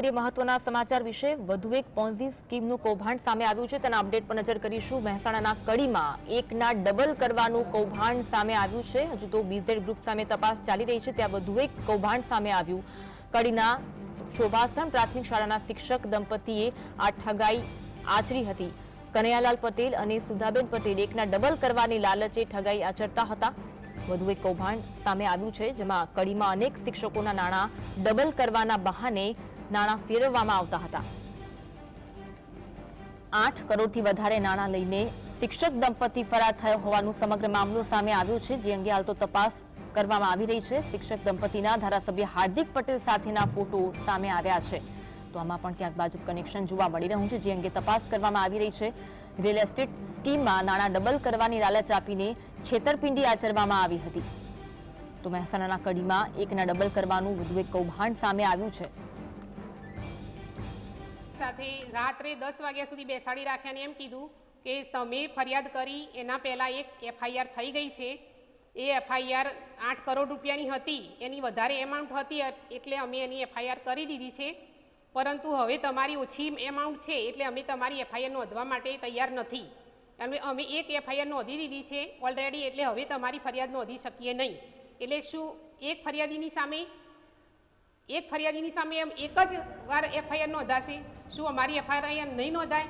મળીએ મહત્વના સમાચાર વિશે। વધુ એક પોન્ઝી સ્કીમનું કૌભાંડ સામે આવ્યું છે, તેના અપડેટ પર નજર કરીશું। મહેસાણાના કડીમાં એકના ડબલ કરવાનું કૌભાંડ સામે આવ્યું છે। હજુ તો બીઝેડ ગ્રુપ સામે તપાસ ચાલી રહી છે, ત્યાં વધુ એક કૌભાંડ સામે આવ્યું। કડીના શોભાસણ પ્રાથમિક શાળાના શિક્ષક દંપતીએ આ ઠગાઈ આચરી હતી। કનૈયાલાલ પટેલ અને સુધાબેન પટેલ એકના ડબલ કરવાની લાલચે ઠગાઈ આચરતા હતા। વધુ એક કૌભાંડ સામે આવ્યું છે, જેમાં કડીમાં અનેક શિક્ષકોના નાણાં ડબલ કરવાના બહાને નાણાં ફેરવવામાં આવતા હતા। 8 કરોડથી વધારે નાણાં લઈને શિક્ષક દંપતી ફરાર થયો હોવાનું સમગ્ર મામલો સામે આવ્યો છે, જે અંગે હાલ તો તપાસ કરવામાં આવી રહી છે। શિક્ષક દંપતીના ધારાસભ્ય હાર્દિક પટેલ સાથેના ફોટો સામે આવ્યા છે, તો આમાં પણ ક્યાંક ભાજપ કનેક્શન જોવા મળી રહ્યું છે, જે અંગે તપાસ કરવામાં આવી રહી છે। રિયલ એસ્ટેટ સ્કીમમાં નાણાં ડબલ કરવાની લાલચ આપીને છેતરપિંડી આચરવામાં આવી હતી। તો મહેસાણાના કડીમાં એકના ડબલ કરવાનું વધુ એક કૌભાંડ સામે આવ્યું છે। સાથે રાત્રે 10 વાગ્યા સુધી બેસાડી રાખ્યા અને એમ કીધું કે તમે ફરિયાદ કરી એના પહેલા એક એફઆઈઆર થઈ ગઈ છે। એ એફઆઈઆર 8 કરોડ રૂપિયાની હતી, એની વધારે એમાઉન્ટ હતી એટલે અમે એની એફઆઈઆર કરી દીધી છે, પરંતુ હવે તમારી ઓછી એમાઉન્ટ છે એટલે અમે તમારી એફઆઈઆર નોંધવા માટે તૈયાર નથી। અમે એક એફઆઈઆર નોંધી દીધી છે ઓલરેડી, એટલે હવે તમારી ફરિયાદ નોંધી શકીએ નહીં। એટલે શું એક ફરિયાદીની સામે એક જ વાર એફઆઈઆર નોંધાશે? શું અમારી એફઆઈઆર નહીં નોંધાય?